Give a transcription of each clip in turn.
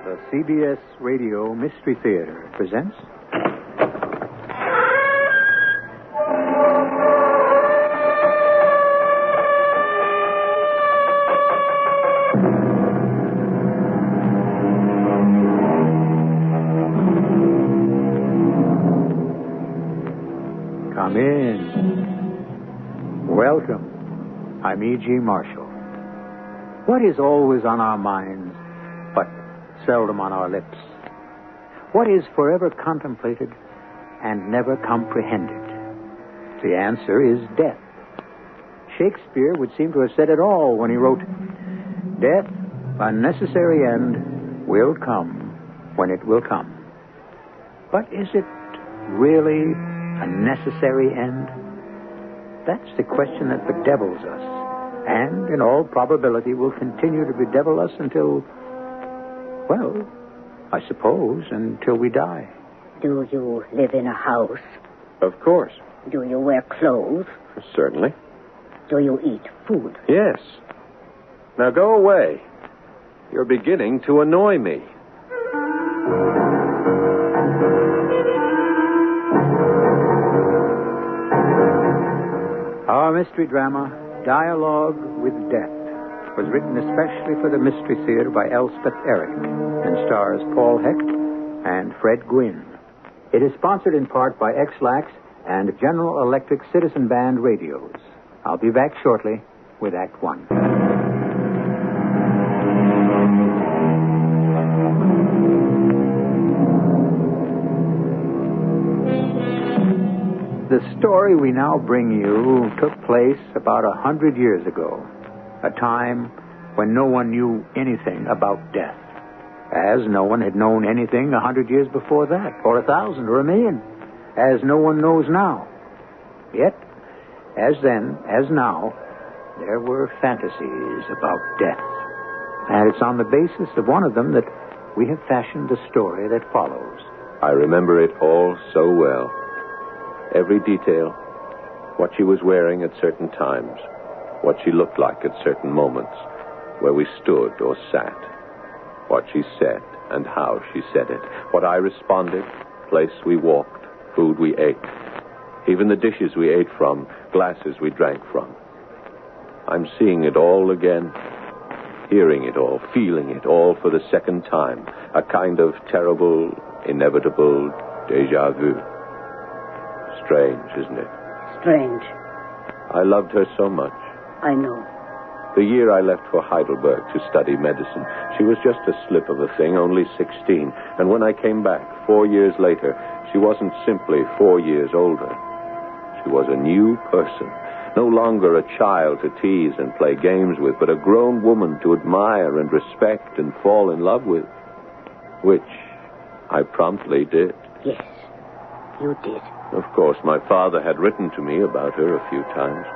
The CBS Radio Mystery Theater presents... Come in. Welcome. I'm E.G. Marshall. What is always on our minds, but seldom on our lips? What is forever contemplated and never comprehended? The answer is death. Shakespeare would seem to have said it all when he wrote, "Death, a necessary end, will come when it will come." But is it really a necessary end? That's the question that bedevils us, and in all probability will continue to bedevil us until, well, I suppose, until we die. Do you live in a house? Of course. Do you wear clothes? Certainly. Do you eat food? Yes. Now go away. You're beginning to annoy me. Our mystery drama, Dialogue with Death, was written especially for the Mystery Theater by Elspeth Eric and stars Paul Hecht and Fred Gwynne. It is sponsored in part by X-Lax and General Electric Citizen Band radios. I'll be back shortly with Act One. The story we now bring you took place about 100 years ago, a time when no one knew anything about death, as no one had known anything 100 years before that, or 1,000, or 1,000,000, as no one knows now. Yet, as then, as now, there were fantasies about death, and it's on the basis of one of them that we have fashioned the story that follows. I remember it all so well. Every detail, what she was wearing at certain times, what she looked like at certain moments, where we stood or sat, what she said and how she said it, what I responded, place we walked, food we ate, even the dishes we ate from, glasses we drank from. I'm seeing it all again, hearing it all, feeling it all for the second time, a kind of terrible, inevitable déjà vu. Strange, isn't it? Strange. I loved her so much. I know. The year I left for Heidelberg to study medicine, she was just a slip of a thing, only 16. And when I came back 4 years later, she wasn't simply 4 years older. She was a new person, no longer a child to tease and play games with, but a grown woman to admire and respect and fall in love with, which I promptly did. Yes, you did. Of course, my father had written to me about her a few times.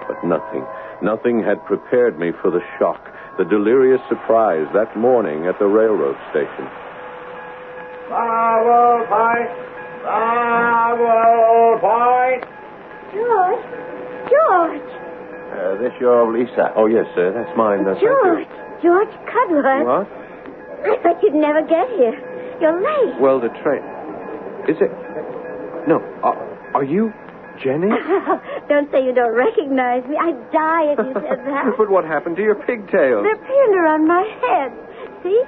But nothing had prepared me for the shock, the delirious surprise that morning at the railroad station. Bravo, Point! Bravo, Point! George! This your Lisa? Oh, yes, sir, that's mine. George Cudler. What? I thought you'd never get here. You're late. Well, the train... Is it... No, are you Jenny? Don't say you don't recognize me. I'd die if you said that. But what happened to your pigtails? They're pinned around my head. See?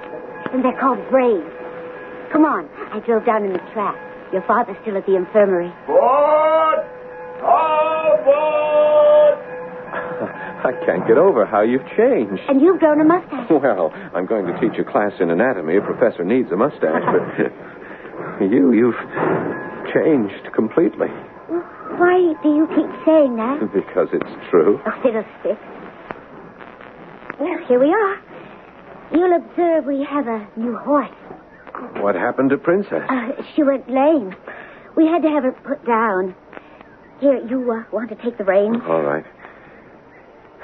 And they're called braids. Come on. I drove down in the trap. Your father's still at the infirmary. Board! Oh, board! I can't get over how you've changed. And you've grown a mustache. Well, I'm going to teach a class in anatomy. A professor needs a mustache, but you've changed completely. Why do you keep saying that? Because it's true. Oh, fiddlestick. Well, here we are. You'll observe we have a new horse. What happened to Princess? She went lame. We had to have her put down. Here, you want to take the reins? All right.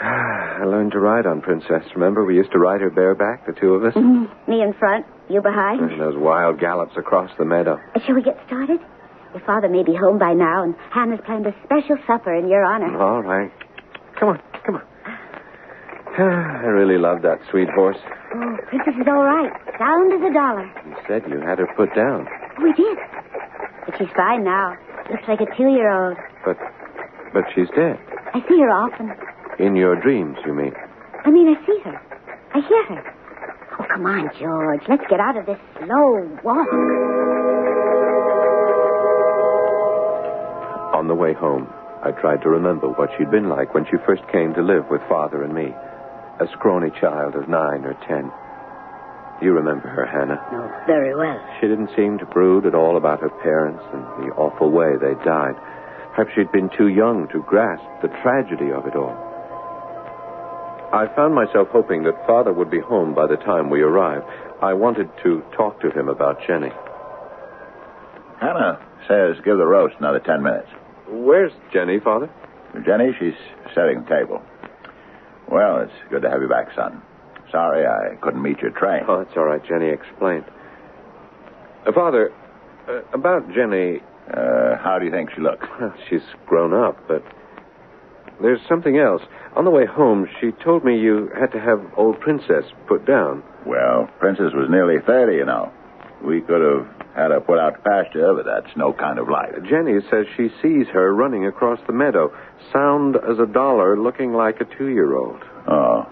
I learned to ride on Princess. Remember, we used to ride her bareback, the two of us? Mm-hmm. Me in front, you behind. And those wild gallops across the meadow. Shall we get started? Your father may be home by now, and Hannah's planned a special supper in your honor. All right. Come on. I really love that sweet horse. Oh, Princess is all right. Sound as a dollar. You said you had her put down. We did. But she's fine now. Looks like a 2-year-old. But she's dead. I see her often. In your dreams, you mean? I mean, I see her. I hear her. Oh, come on, George. Let's get out of this slow walk. On the way home, I tried to remember what she'd been like when she first came to live with Father and me. A scrawny child of 9 or 10. You remember her, Hannah? No, very well. She didn't seem to brood at all about her parents and the awful way they died. Perhaps she'd been too young to grasp the tragedy of it all. I found myself hoping that Father would be home by the time we arrived. I wanted to talk to him about Jenny. Hannah says give the roast another 10 minutes. Where's Jenny, Father? Jenny, she's setting the table. Well, it's good to have you back, son. Sorry I couldn't meet your train. Oh, that's all right. Jenny explained. Father, about Jenny... how do you think she looks? Well, she's grown up, but there's something else. On the way home, she told me you had to have old Princess put down. Well, Princess was nearly 30, you know. We could have had her put out to pasture, but that's no kind of life. Jenny says she sees her running across the meadow, sound as a dollar, looking like a 2-year-old. Oh,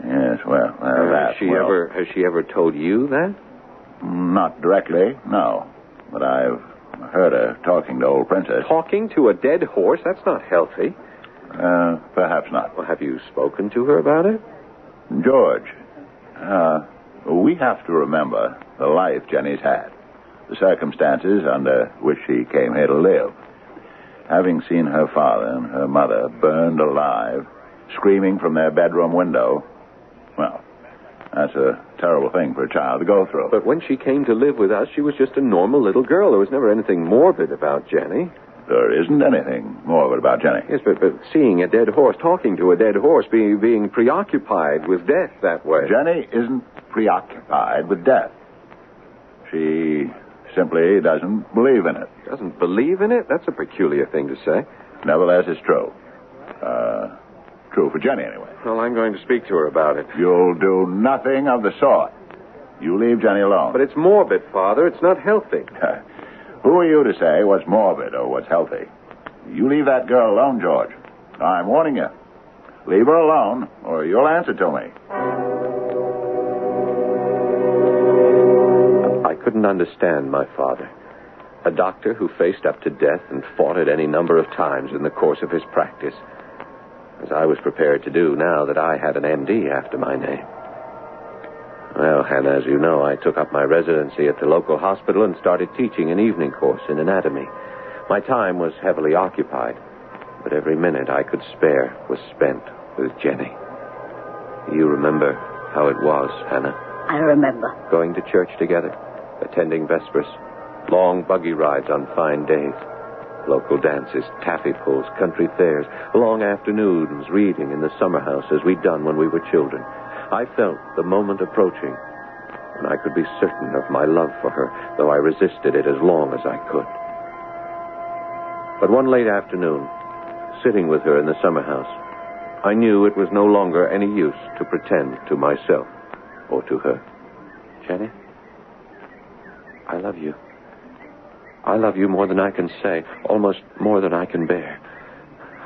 yes, well, has she ever told you that? Not directly, no. But I've heard her talking to old Princess. Talking to a dead horse? That's not healthy. Perhaps not. Well, have you spoken to her about it? George, we have to remember the life Jenny's had, the circumstances under which she came here to live. Having seen her father and her mother burned alive, screaming from their bedroom window, well, that's a terrible thing for a child to go through. But when she came to live with us, she was just a normal little girl. There was never anything morbid about Jenny. There isn't anything morbid about Jenny. Yes, but seeing a dead horse, talking to a dead horse, being preoccupied with death that way. Jenny isn't preoccupied with death. She simply doesn't believe in it. Doesn't believe in it? That's a peculiar thing to say. Nevertheless, it's true. True for Jenny, anyway. Well, I'm going to speak to her about it. You'll do nothing of the sort. You leave Jenny alone. But it's morbid, Father. It's not healthy. Who are you to say what's morbid or what's healthy? You leave that girl alone, George. I'm warning you. Leave her alone, or you'll answer to me. I couldn't understand my father. A doctor who faced up to death and fought it any number of times in the course of his practice, as I was prepared to do now that I had an MD after my name. Well, Hannah, as you know, I took up my residency at the local hospital and started teaching an evening course in anatomy. My time was heavily occupied, but every minute I could spare was spent with Jenny. You remember how it was, Hannah? I remember. Going to church together, attending Vespers, long buggy rides on fine days, local dances, taffy pulls, country fairs, long afternoons reading in the summer house as we'd done when we were children. I felt the moment approaching when I could be certain of my love for her, though I resisted it as long as I could. But one late afternoon, sitting with her in the summer house, I knew it was no longer any use to pretend to myself or to her. Jenny, I love you. I love you more than I can say, almost more than I can bear.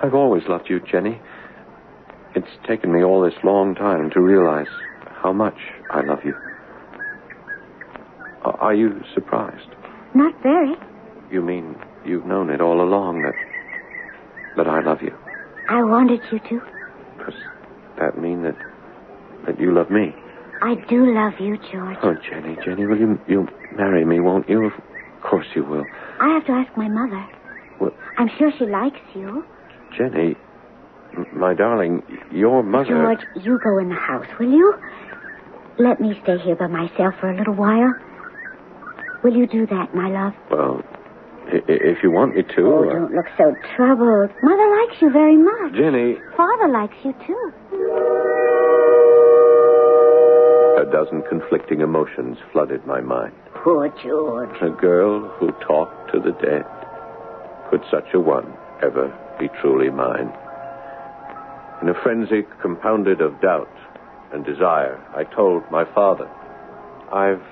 I've always loved you, Jenny. It's taken me all this long time to realize how much I love you. Are you surprised? Not very. You mean you've known it all along that I love you? I wanted you to. Does that mean that you love me? I do love you, George. Oh, Jenny, will you'll marry me, won't you? Of course you will. I have to ask my mother. What? I'm sure she likes you. Jenny, my darling, your mother... George, you go in the house, will you? Let me stay here by myself for a little while. Will you do that, my love? Well, if you want me to... Oh, don't look so troubled. Mother likes you very much. Jenny... Father likes you, too. A dozen conflicting emotions flooded my mind. Poor George. A girl who talked to the dead. Could such a one ever be truly mine? In a frenzy compounded of doubt and desire. I told my father. I've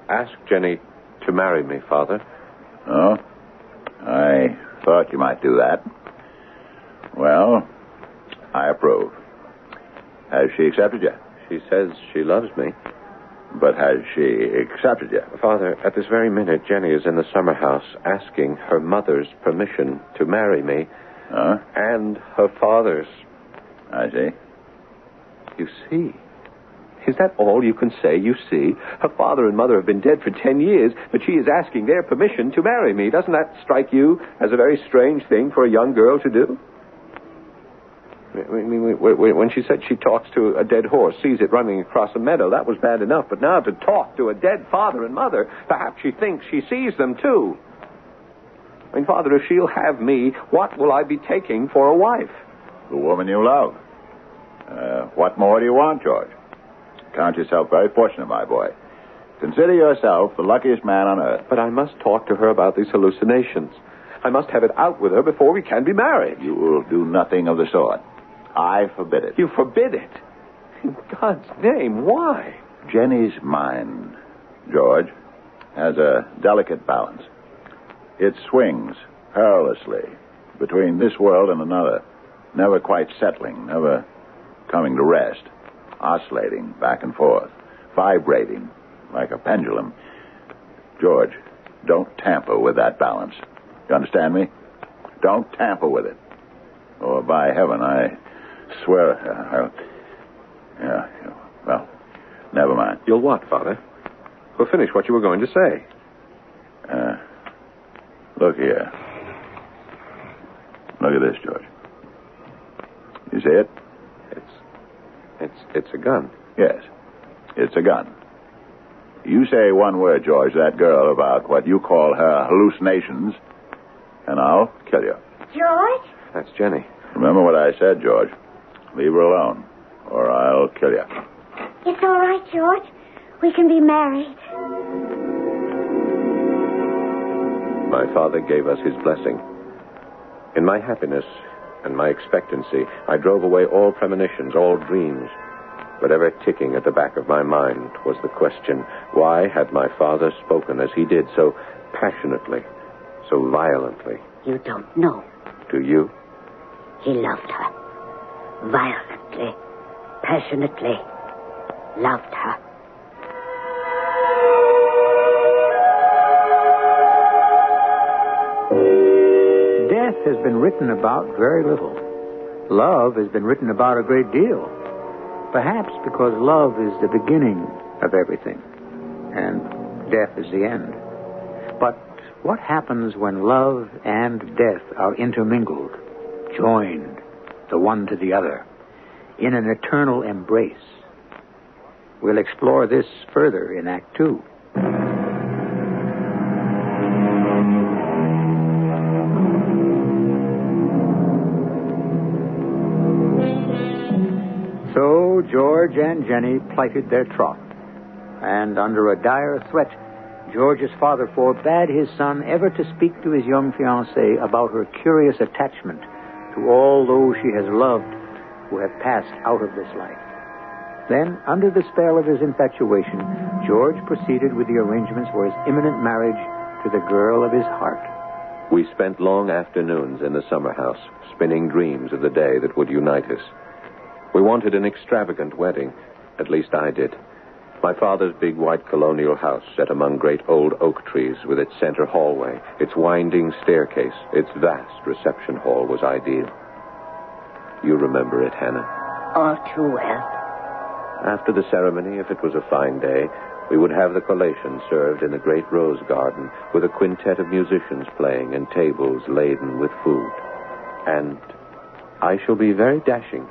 asked Jenny to marry me, Father. Oh? I thought you might do that. Well, I approve. Has she accepted you? She says she loves me. But has she accepted you? Father, at this very minute, Jenny is in the summer house asking her mother's permission to marry me. Huh? And her father's. I see. You see? Is that all you can say, you see? Her father and mother have been dead for 10 years, but she is asking their permission to marry me. Doesn't that strike you as a very strange thing for a young girl to do? When she said she talks to a dead horse, sees it running across a meadow, that was bad enough. But now to talk to a dead father and mother, perhaps she thinks she sees them too. I mean, Father, if she'll have me, what will I be taking for a wife? The woman you love. What more do you want, George? Count yourself very fortunate, my boy. Consider yourself the luckiest man on earth. But I must talk to her about these hallucinations. I must have it out with her before we can be married. You will do nothing of the sort. I forbid it. You forbid it? In God's name, why? Jenny's mind, George, has a delicate balance. It swings perilously between this world and another, never quite settling, never coming to rest, oscillating back and forth, vibrating like a pendulum. George, don't tamper with that balance. You understand me? Don't tamper with it. Or by heaven, I swear... well, never mind. You'll what, Father? Well, finish what you were going to say. Look here. Look at this, George. You see it? It's a gun. Yes, it's a gun. You say one word, George, to that girl about what you call her hallucinations, and I'll kill you. George? That's Jenny. Remember what I said, George. Leave her alone, or I'll kill you. It's all right, George. We can be married. My father gave us his blessing. In my happiness and my expectancy, I drove away all premonitions, all dreams. But ever ticking at the back of my mind was the question, why had my father spoken as he did, so passionately, so violently? You don't know. Do you? He loved her. Violently, passionately. Loved her. Death has been written about very little. Love has been written about a great deal. Perhaps because love is the beginning of everything, and death is the end. But what happens when love and death are intermingled, joined, the one to the other, in an eternal embrace? We'll explore this further in Act 2. So George and Jenny plighted their troth, and under a dire threat, George's father forbade his son ever to speak to his young fiancée about her curious attachment to all those she has loved who have passed out of this life. Then, under the spell of his infatuation, George proceeded with the arrangements for his imminent marriage to the girl of his heart. We spent long afternoons in the summer house, spinning dreams of the day that would unite us. We wanted an extravagant wedding. At least I did. My father's big white colonial house set among great old oak trees with its center hallway, its winding staircase, its vast reception hall was ideal. You remember it, Hannah? All too well. After the ceremony, if it was a fine day, we would have the collation served in the great rose garden with a quintet of musicians playing and tables laden with food. And I shall be very dashing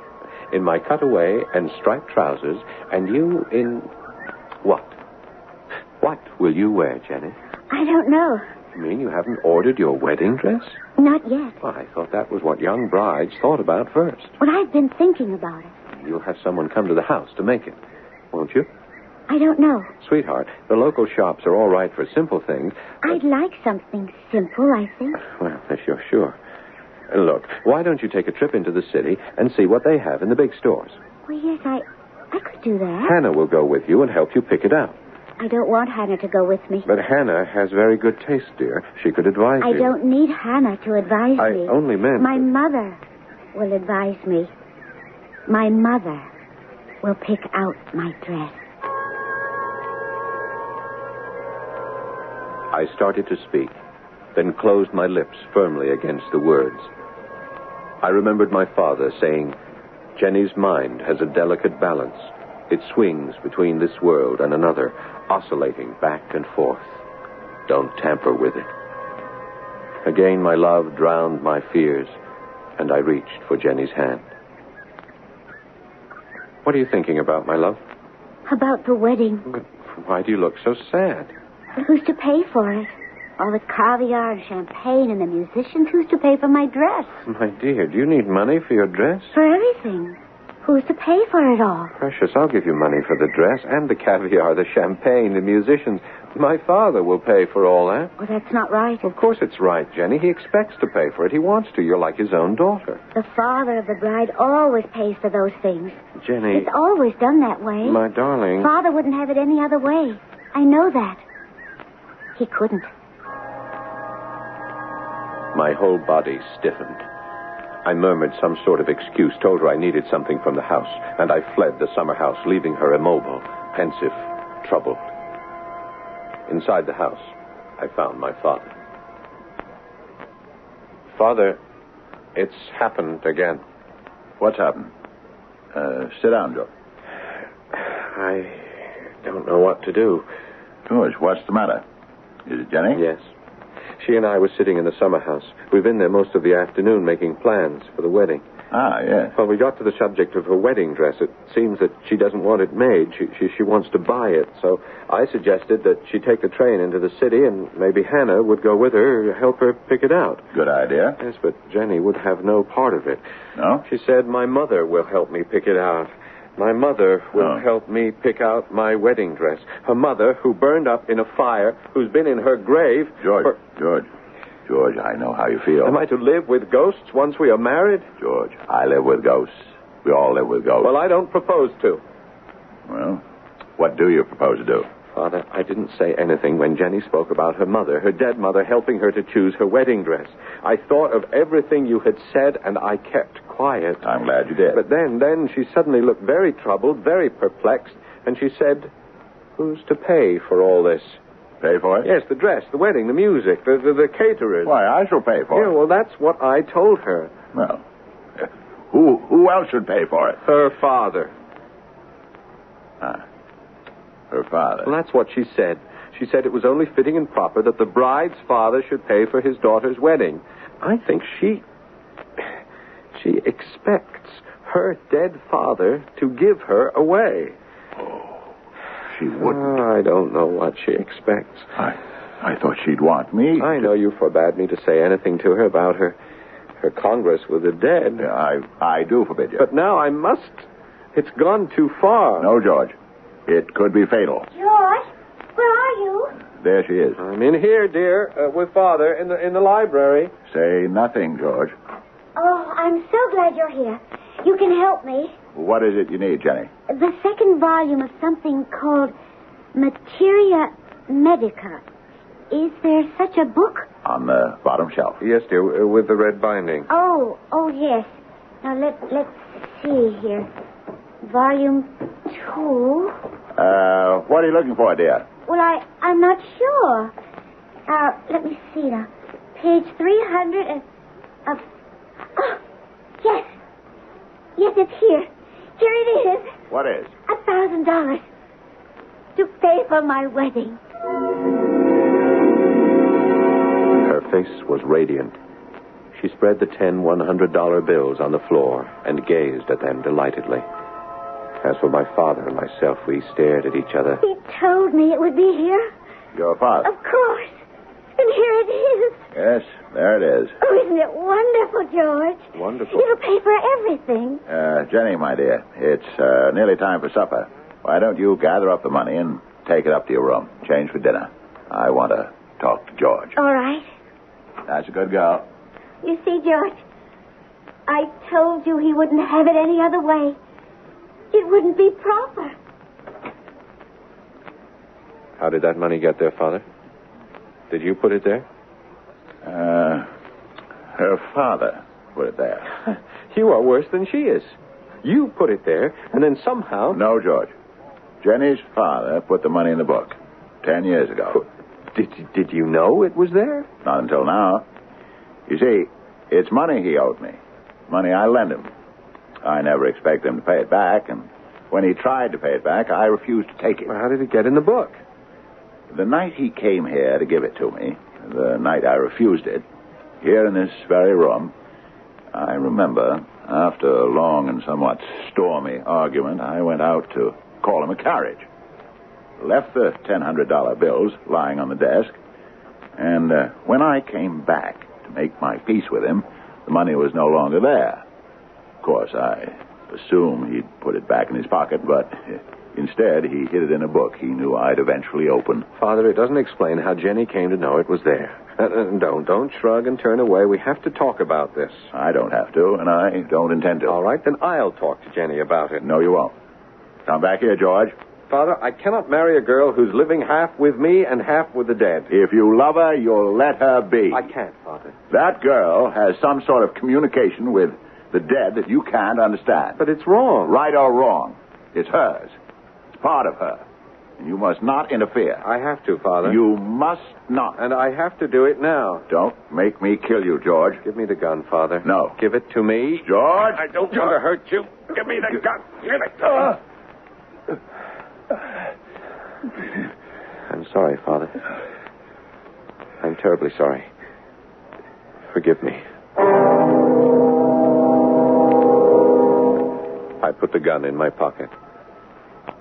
in my cutaway and striped trousers, and you in... what? What will you wear, Jenny? I don't know. You mean you haven't ordered your wedding dress? Not yet. Well, I thought that was what young brides thought about first. Well, I've been thinking about it. You'll have someone come to the house to make it, won't you? I don't know. Sweetheart, the local shops are all right for simple things. I'd like something simple, I think. Well, if you're sure. Look, why don't you take a trip into the city and see what they have in the big stores? Well, yes, I could do that. Hannah will go with you and help you pick it out. I don't want Hannah to go with me. But Hannah has very good taste, dear. She could advise you. I don't need Hannah to advise I me. only meant... My mother will advise me. My mother will pick out my dress. I started to speak, then closed my lips firmly against the words. I remembered my father saying, Jenny's mind has a delicate balance. It swings between this world and another, oscillating back and forth. Don't tamper with it. Again, my love drowned my fears, and I reached for Jenny's hand. What are you thinking about, my love? About the wedding. But why do you look so sad? But who's to pay for it? All the caviar and champagne and the musicians. Who's to pay for my dress? My dear, do you need money for your dress? For everything. Who's to pay for it all? Precious, I'll give you money for the dress and the caviar, the champagne, the musicians. My father will pay for all that. Well, that's not right. Of course it's right, Jenny. He expects to pay for it. He wants to. You're like his own daughter. The father of the bride always pays for those things. Jenny. It's always done that way. My darling. Father wouldn't have it any other way. I know that. He couldn't. My whole body stiffened. I murmured some sort of excuse, told her I needed something from the house, and I fled the summer house, leaving her immobile, pensive, troubled. Inside the house, I found my father. Father, it's happened again. What's happened? Sit down, George. I don't know what to do. George, what's the matter? Is it Jenny? Yes. She and I were sitting in the summer house. We've been there most of the afternoon making plans for the wedding. Ah, yes. When we got to the subject of her wedding dress, it seems that she doesn't want it made. She wants to buy it. So I suggested that she take the train into the city and maybe Hannah would go with her, help her pick it out. Good idea. Yes, but Jenny would have no part of it. No? She said, my mother will help me pick it out. My mother will help me pick out my wedding dress. Her mother, who burned up in a fire, who's been in her grave... George, I know how you feel. Am I to live with ghosts once we are married? George, I live with ghosts. We all live with ghosts. Well, I don't propose to. Well, what do you propose to do? Father, I didn't say anything when Jenny spoke about her mother, her dead mother, helping her to choose her wedding dress. I thought of everything you had said, and I kept quiet. I'm glad you did. But then she suddenly looked very troubled, very perplexed, and she said, who's to pay for all this? Pay for it? Yes, the dress, the wedding, the music, the caterers. Why, I shall pay for it. Yeah, well, that's what I told her. Well, who else should pay for it? Her father. Her father. Well, that's what she said. She said it was only fitting and proper that the bride's father should pay for his daughter's wedding. I think she expects her dead father to give her away. Oh, she wouldn't. I don't know what she expects. I thought she'd want me. I know you forbade me to say anything to her about her congress with the dead. Yeah, I do forbid you. But now I must. It's gone too far. No, George. It could be fatal. George, where are you? There she is. I'm in here, dear, with Father in the library. Say nothing, George. Oh, I'm so glad you're here. You can help me. What is it you need, Jenny? The second volume of something called Materia Medica. Is there such a book? On the bottom shelf. Yes, dear, with the red binding. Oh, yes. Now, let's see here. Volume 2. What are you looking for, dear? Well, I'm not sure. Let me see now. Page 300 and... Oh, yes. Yes, it's here. Here it is. What is? $1,000 to pay for my wedding. Her face was radiant. She spread the 10 $100 bills on the floor and gazed at them delightedly. As for my father and myself, we stared at each other. He told me it would be here. Your father? Of course. And here it is. Yes, there it is. Oh, isn't it wonderful, George? Wonderful. It'll pay for everything. Jenny, my dear, it's nearly time for supper. Why don't you gather up the money and take it up to your room? Change for dinner. I want to talk to George. All right. That's a good girl. You see, George, I told you he wouldn't have it any other way. It wouldn't be proper. How did that money get there, Father? Did you put it there? Her father put it there. You are worse than she is. You put it there, and then somehow... No, George. Jenny's father put the money in the book 10 years ago. Did you know it was there? Not until now. You see, it's money he owed me. Money I lent him. I never expected him to pay it back, and when he tried to pay it back, I refused to take it. Well, how did it get in the book? The night he came here to give it to me, the night I refused it, here in this very room, I remember, after a long and somewhat stormy argument, I went out to call him a carriage. Left the $1,000 bills lying on the desk, and when I came back to make my peace with him, the money was no longer there. Of course, I assumed he'd put it back in his pocket, but instead he hid it in a book he knew I'd eventually open. Father, it doesn't explain how Jenny came to know it was there. Don't shrug and turn away. We have to talk about this. I don't have to, and I don't intend to. All right, then I'll talk to Jenny about it. No, you won't. Come back here, George. Father, I cannot marry a girl who's living half with me and half with the dead. If you love her, you'll let her be. I can't, Father. That girl has some sort of communication with the dead that you can't understand. But it's wrong. Right or wrong, it's hers. It's part of her. And you must not interfere. I have to, Father. You must not. And I have to do it now. Don't make me kill you, George. Give me the gun, Father. No. Give it to me. George! I don't want to hurt you. Give me the gun. Give it. I'm sorry, Father. I'm terribly sorry. Forgive me. I put the gun in my pocket.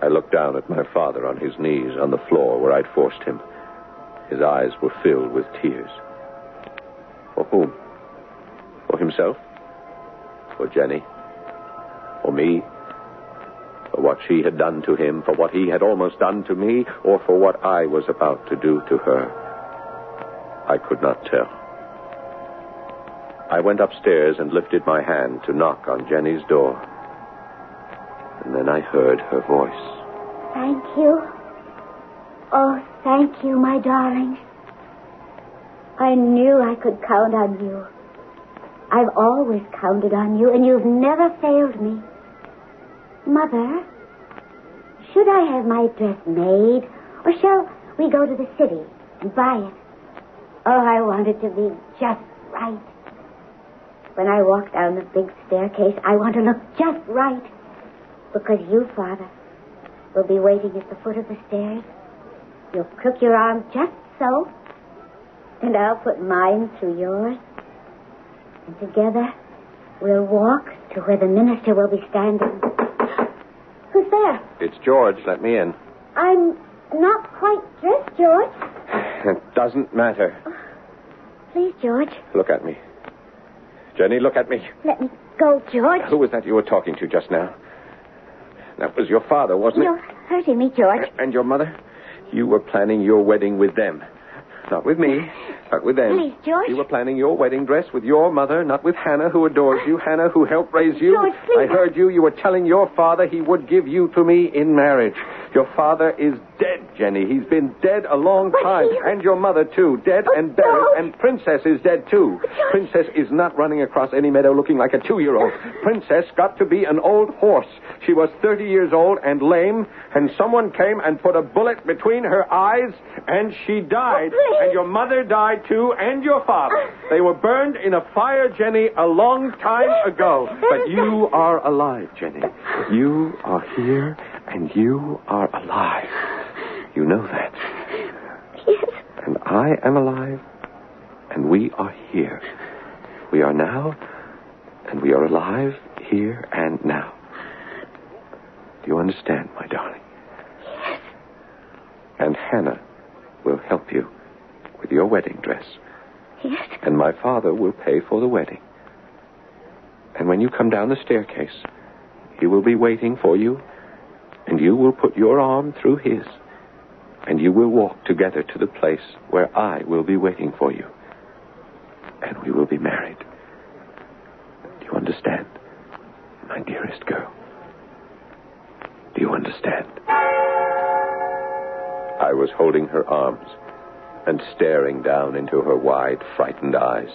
I looked down at my father on his knees on the floor where I'd forced him. His eyes were filled with tears. For whom? For himself? For Jenny? For me? For what she had done to him? For what he had almost done to me? Or for what I was about to do to her? I could not tell. I went upstairs and lifted my hand to knock on Jenny's door. And then I heard her voice. Thank you. Oh, thank you, my darling. I knew I could count on you. I've always counted on you, and you've never failed me. Mother, should I have my dress made, or shall we go to the city and buy it? Oh, I want it to be just right. When I walk down the big staircase, I want to look just right. Because you, Father, will be waiting at the foot of the stairs. You'll crook your arm just so, and I'll put mine through yours. And together, we'll walk to where the minister will be standing. Who's there? It's George. Let me in. I'm not quite dressed, George. It doesn't matter. Oh, please, George. Look at me. Jenny, look at me. Let me go, George. Who was that you were talking to just now? That was your father, wasn't You're hurting me, George. it? And your mother? You were planning your wedding with them. Not with me, but with them. Please, George. You were planning your wedding dress with your mother, not with Hannah, who adores you. Hannah, who helped raise you. George, please. I heard you. You were telling your father he would give you to me in marriage. Your father is dead, Jenny. He's been dead a long time. And your mother, too. Dead and buried. George. And Princess is dead, too. George. Princess is not running across any meadow looking like a 2-year-old. Princess got to be an old horse. She was 30 years old and lame, and someone came and put a bullet between her eyes, and she died. Oh, please. And your mother died, too, and your father. They were burned in a fire, Jenny, a long time ago. But you are alive, Jenny. You are here, and you are alive. You know that. Yes. And I am alive, and we are here. We are now, and we are alive here and now. Do you understand, my darling? Yes. And Hannah will help you with your wedding dress. Yes. And my father will pay for the wedding. And when you come down the staircase, he will be waiting for you, and you will put your arm through his, and you will walk together to the place where I will be waiting for you. And we will be married. Do you understand, my dearest girl? Do you understand? I was holding her arms and staring down into her wide, frightened eyes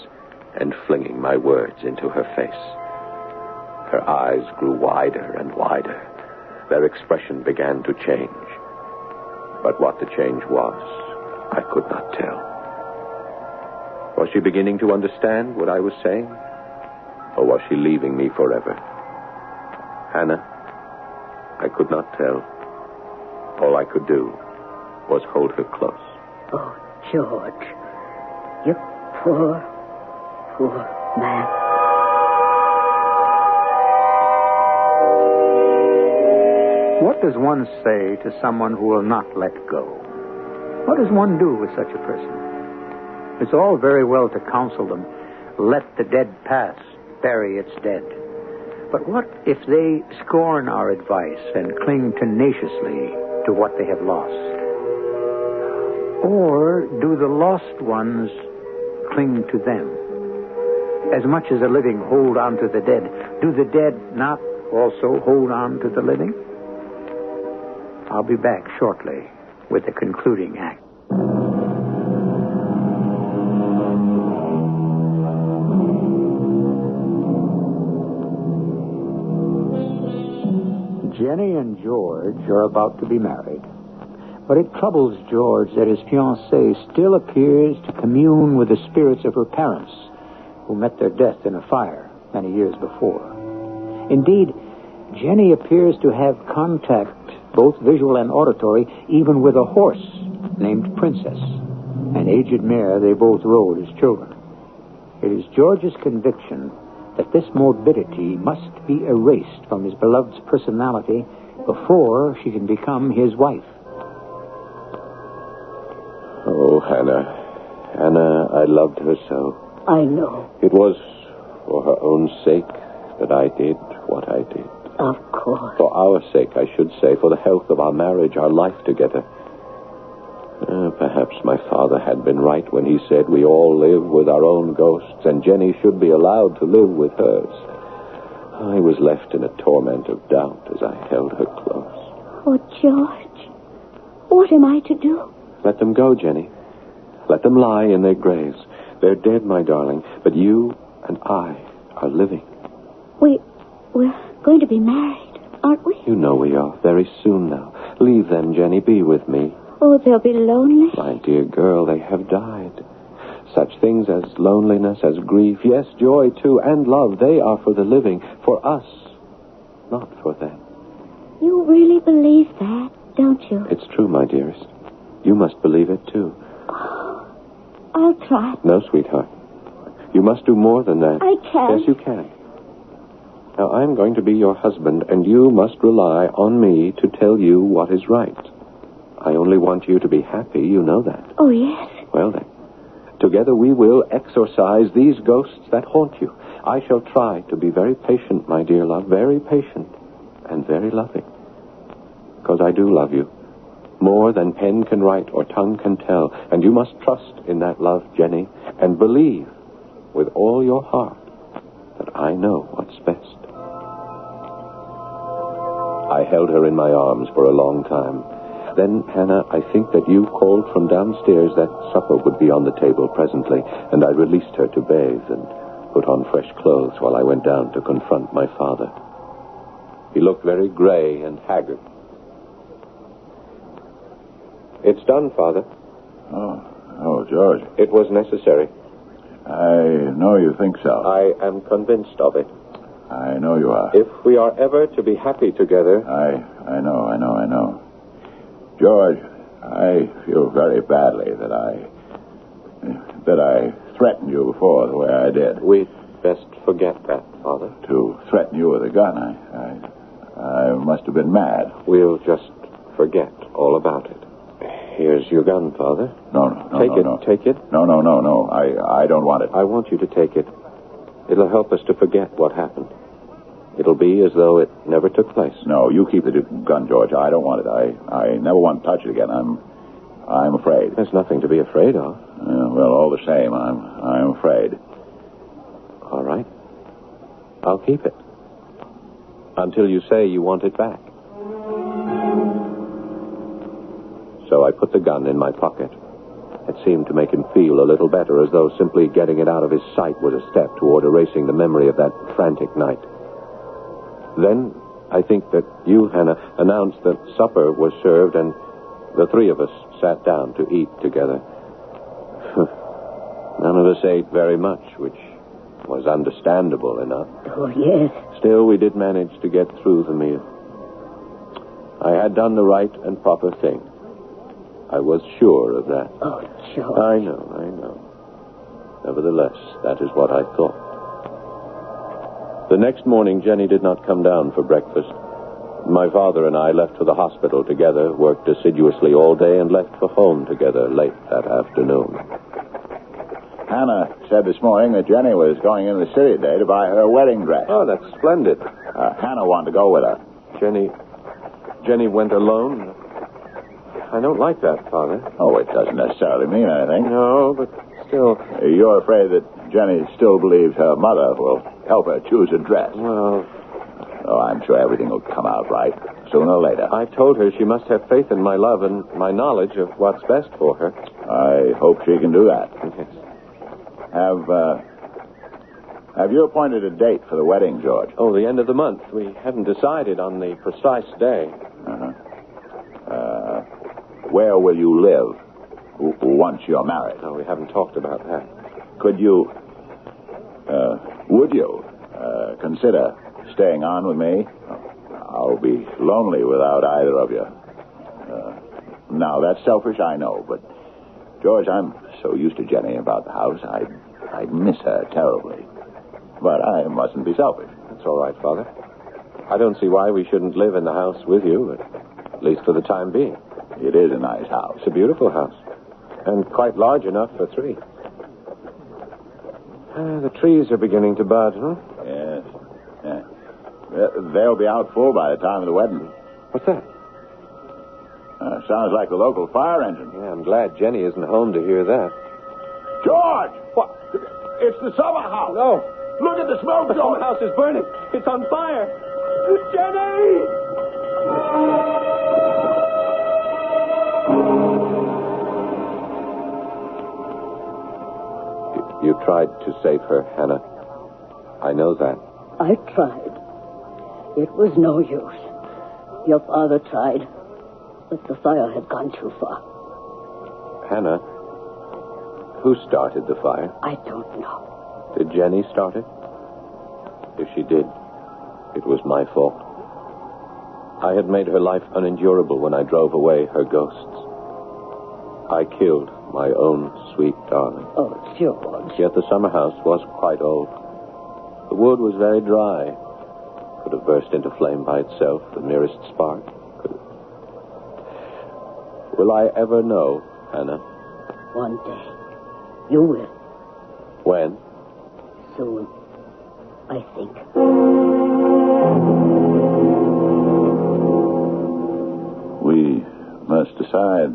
and flinging my words into her face. Her eyes grew wider and wider. Their expression began to change. But what the change was, I could not tell. Was she beginning to understand what I was saying? Or was she leaving me forever? Hannah, I could not tell. All I could do was hold her close. Oh, George. You poor man. What does one say to someone who will not let go? What does one do with such a person? It's all very well to counsel them. Let the dead past, bury its dead. But what if they scorn our advice and cling tenaciously to what they have lost? Or do the lost ones cling to them? As much as the living hold on to the dead, do the dead not also hold on to the living? I'll be back shortly with the concluding act. Jenny and George are about to be married. But it troubles George that his fiancée still appears to commune with the spirits of her parents, who met their death in a fire many years before. Indeed, Jenny appears to have contact, both visual and auditory, even with a horse named Princess, an aged mare they both rode as children. It is George's conviction that this morbidity must be erased from his beloved's personality before she can become his wife. Oh, Hannah. Hannah, I loved her so. I know. It was for her own sake that I did what I did. Of course. For our sake, I should say, for the health of our marriage, our life together. Perhaps my father had been right when he said we all live with our own ghosts, and Jenny should be allowed to live with hers. I was left in a torment of doubt as I held her close. Oh, George, what am I to do? Let them go, Jenny. Let them lie in their graves. They're dead, my darling, but you and I are living. We're going to be married, aren't we? You know we are, very soon now. Leave them, Jenny, be with me. Oh, they'll be lonely. My dear girl, they have died. Such things as loneliness, as grief, yes, joy too, and love, they are for the living, for us, not for them. You really believe that, don't you? It's true, my dearest. You must believe it, too. Oh, I'll try. No, sweetheart. You must do more than that. I can't. Yes, you can. Now, I'm going to be your husband, and you must rely on me to tell you what is right. I only want you to be happy, you know that. Oh, yes. Well, then, together we will exorcise these ghosts that haunt you. I shall try to be very patient, my dear love, very patient and very loving. Because I do love you, more than pen can write or tongue can tell, and you must trust in that love, Jenny, and believe with all your heart that I know what's best. I held her in my arms for a long time. Then, Hannah, I think that you called from downstairs that supper would be on the table presently, and I released her to bathe and put on fresh clothes while I went down to confront my father. He looked very gray and haggard. It's done, Father. Oh, George. It was necessary. I know you think so. I am convinced of it. I know you are. If we are ever to be happy together... I know. George, I feel very badly that I threatened you before the way I did. We'd best forget that, Father. To threaten you with a gun, I must have been mad. We'll just forget all about it. Here's your gun, Father. No. Take it. No. I don't want it. I want you to take it. It'll help us to forget what happened. It'll be as though it never took place. No, you keep the gun, George. I don't want it. I never want to touch it again. I'm afraid. There's nothing to be afraid of. Well, all the same, I'm afraid. All right. I'll keep it. Until you say you want it back. So I put the gun in my pocket. It seemed to make him feel a little better, as though simply getting it out of his sight was a step toward erasing the memory of that frantic night. Then, I think that you, Hannah, announced that supper was served, and the three of us sat down to eat together. None of us ate very much, which was understandable enough. Oh, yes. Still, we did manage to get through the meal. I had done the right and proper thing. I was sure of that. Oh, sure. I know. Nevertheless, that is what I thought. The next morning, Jenny did not come down for breakfast. My father and I left for the hospital together, worked assiduously all day, and left for home together late that afternoon. Hannah said this morning that Jenny was going into the city today to buy her wedding dress. Oh, that's splendid. Hannah wanted to go with her. Jenny went alone? I don't like that, Father. Oh, it doesn't necessarily mean anything. No, but still... You're afraid that Jenny still believes her mother will help her choose a dress. Well... Oh, I'm sure everything will come out right, sooner or later. I told her she must have faith in my love and my knowledge of what's best for her. I hope she can do that. Yes. Have you appointed a date for the wedding, George? Oh, the end of the month. We haven't decided on the precise day. Where will you live once you're married? No, we haven't talked about that. Would you consider staying on with me? I'll be lonely without either of you. Now, that's selfish, I know, but, George, I'm so used to Jenny about the house, I'd miss her terribly. But I mustn't be selfish. That's all right, Father. I don't see why we shouldn't live in the house with you, at least for the time being. It is a nice house. It's a beautiful house, and quite large enough for three. The trees are beginning to bud, huh? Yes. Yeah. They'll be out full by the time of the wedding. What's that? Sounds like the local fire engine. Yeah, I'm glad Jenny isn't home to hear that. George! What? It's the summer house. No. Look at the smoke, The George. house is burning. It's on fire. Jenny! You tried to save her, Hannah. I know that. I tried. It was no use. Your father tried, but the fire had gone too far. Hannah, who started the fire? I don't know. Did Jenny start it? If she did, it was my fault. I had made her life unendurable when I drove away her ghosts. I killed my own sweet darling. Oh, George. Yet the summer house was quite old. The wood was very dry. Could have burst into flame by itself, the merest spark. Will I ever know, Hannah? One day. You will. When? Soon. I think. We must decide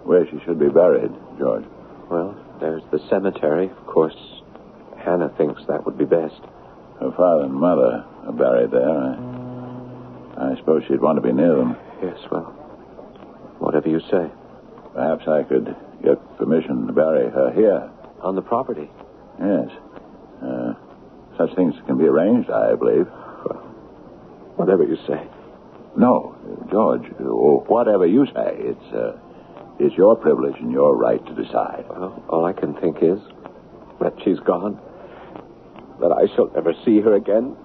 where she should be buried, George. Well, there's the cemetery. Of course, Hannah thinks that would be best. Her father and mother are buried there. I suppose she'd want to be near them. Yes, well, whatever you say. Perhaps I could get permission to bury her here. On the property? Yes. Such things can be arranged, I believe. Well, whatever you say. No, George, whatever you say. It's your privilege and your right to decide. Well, all I can think is that she's gone. That I shall never see her again.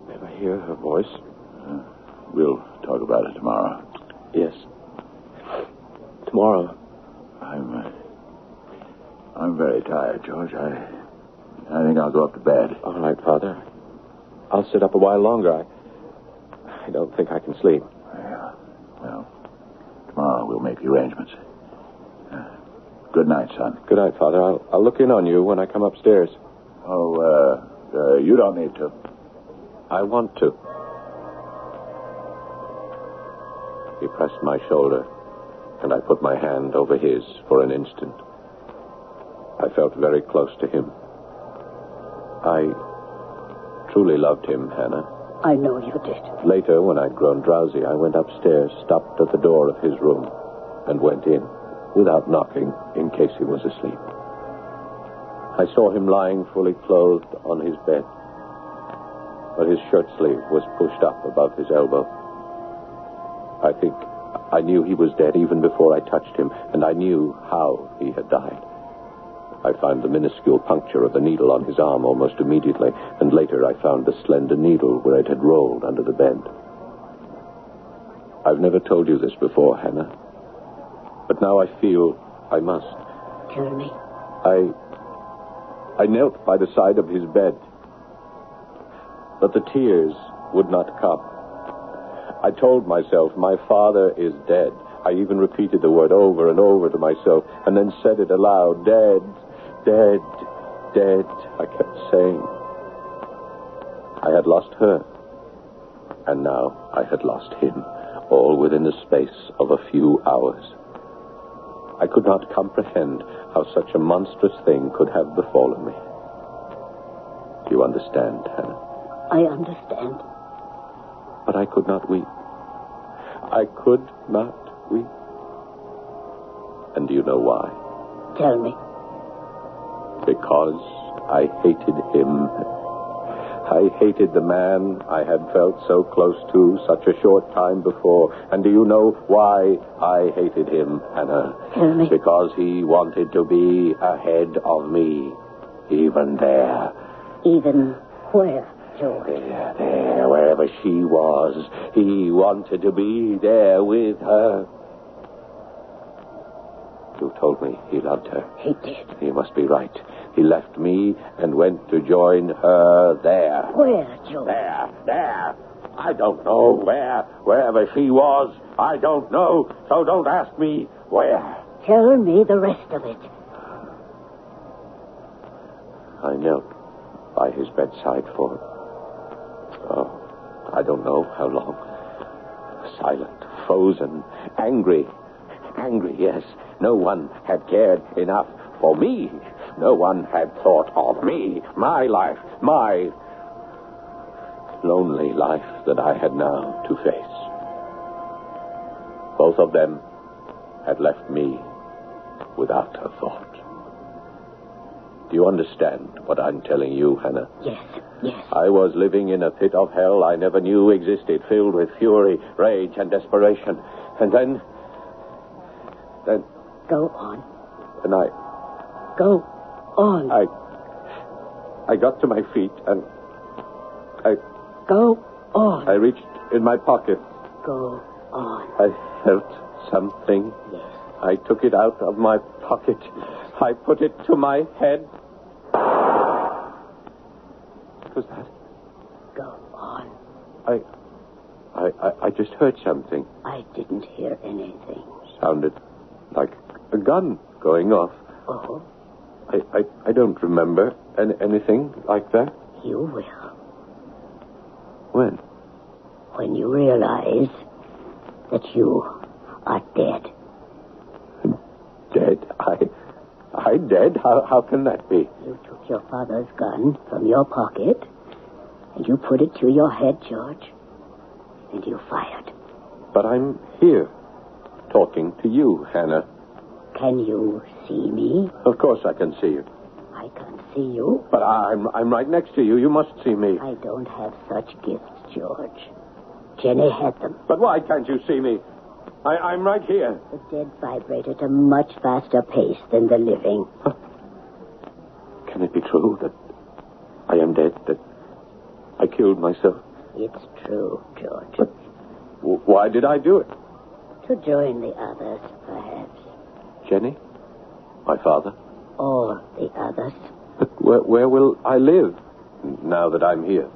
Never hear her voice. We'll talk about it tomorrow. Yes. Tomorrow. I'm very tired, George. I think I'll go up to bed. All right, Father. I'll sit up a while longer. I don't think I can sleep. Yeah. Well, tomorrow we'll make the arrangements. Good night, son. Good night, Father. I'll look in on you when I come upstairs. Oh, you don't need to. I want to. He pressed my shoulder, and I put my hand over his for an instant. I felt very close to him. I truly loved him, Hannah. I know you did. Later, when I'd grown drowsy, I went upstairs, stopped at the door of his room. and went in, without knocking, in case he was asleep. I saw him lying fully clothed on his bed, but his shirt sleeve was pushed up above his elbow. I think I knew he was dead even before I touched him, and I knew how he had died. I found the minuscule puncture of the needle on his arm almost immediately, and later I found the slender needle where it had rolled under the bed. I've never told you this before, Hannah, but now I feel I must. Tell me. I knelt by the side of his bed, but the tears would not come. I told myself, my father is dead. I even repeated the word over and over to myself, and then said it aloud, dead, dead, dead, I kept saying. I had lost her, and now I had lost him, all within the space of a few hours. I could not comprehend how such a monstrous thing could have befallen me. Do you understand, Hannah? I understand. But I could not weep. I could not weep. And do you know why? Tell me. Because I hated him. I hated the man I had felt so close to such a short time before. And do you know why I hated him, Hannah? Tell me. Because he wanted to be ahead of me. Even there. Even where, George? There, wherever she was. He wanted to be there with her. You told me he loved her. He did. He must be right. He left me and went to join her there. Where, George? There. I don't know where. Wherever she was, I don't know. So don't ask me where. Tell me the rest of it. I knelt by his bedside for, I don't know how long. Silent, frozen, angry. Angry, yes. No one had cared enough for me. No one had thought of me, my life, my lonely life that I had now to face. Both of them had left me without a thought. Do you understand what I'm telling you, Hannah? Yes. I was living in a pit of hell I never knew existed, filled with fury, rage, and desperation. And then... Go on. And I Go on. I got to my feet and Go on. I reached in my pocket. Go on. I felt something. Yes. I took it out of my pocket. I put it to my head. What was that? Go on. I just heard something. I didn't hear anything. Sounded like a gun going off. Oh? I don't remember anything like that. You will. When? When you realize that you are dead. Dead? I dead? How can that be? You took your father's gun from your pocket, and you put it to your head, George, and you fired. But I'm here, talking to you, Hannah. Can you see me? Of course I can see you. I can't see you. But I'm right next to you. You must see me. I don't have such gifts, George. Jenny had them. But why can't you see me? I'm right here. The dead vibrate at a much faster pace than the living. Huh. Can it be true that I am dead, that I killed myself? It's true, George. But why did I do it? To join the others, perhaps. Jenny? My father? Or the others. But where will I live now that I'm here?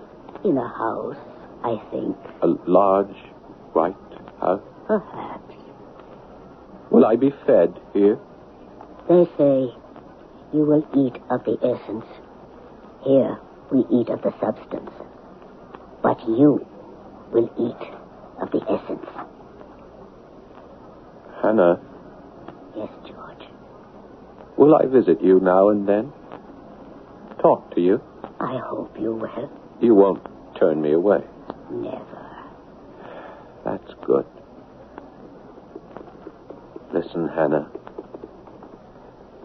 In a house, I think. A large, white house? Perhaps. Will I be fed here? They say you will eat of the essence. Here, we eat of the substance. But you will eat of the essence. Hannah? Yes, George. Will I visit you now and then? Talk to you? I hope you will. You won't turn me away? Never. That's good. Listen, Hannah.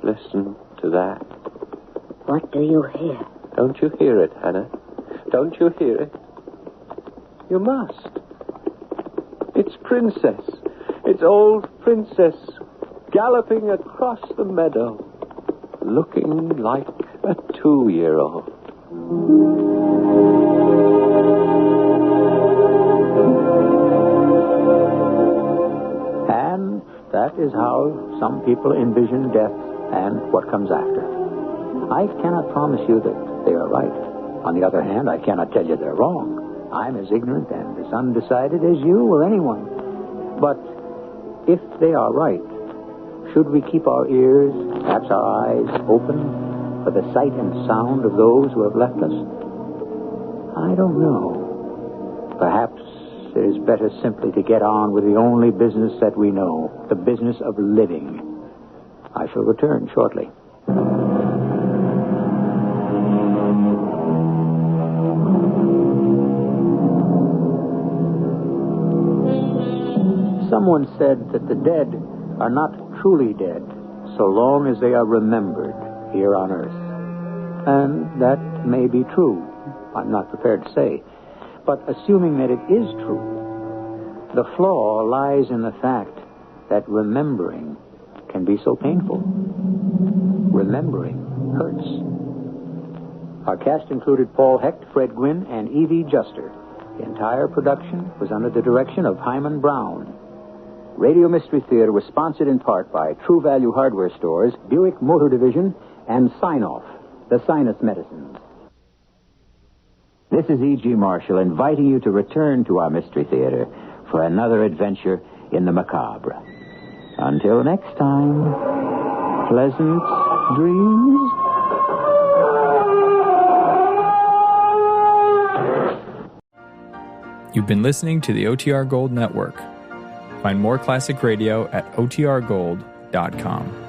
Listen to that. What do you hear? Don't you hear it, Hannah? Don't you hear it? You must. It's Princess. It's old Princess galloping across the meadow, looking like a 2-year-old. And that is how some people envision death and what comes after. I cannot promise you that they are right. On the other hand, I cannot tell you they're wrong. I'm as ignorant and as undecided as you or anyone. But if they are right, should we keep our ears, perhaps our eyes, open for the sight and sound of those who have left us? I don't know. Perhaps it is better simply to get on with the only business that we know, the business of living. I shall return shortly. Someone said that the dead are not truly dead so long as they are remembered here on earth. And that may be true. I'm not prepared to say. But assuming that it is true, the flaw lies in the fact that remembering can be so painful. Remembering hurts. Our cast included Paul Hecht, Fred Gwynn, and Evie Juster. The entire production was under the direction of Hyman Brown. Radio Mystery Theater was sponsored in part by True Value Hardware Stores, Buick Motor Division, and Sign-Off, the sinus medicines. This is E.G. Marshall inviting you to return to our Mystery Theater for another adventure in the macabre. Until next time, pleasant dreams. You've been listening to the OTR Gold Network. Find more classic radio at otrgold.com.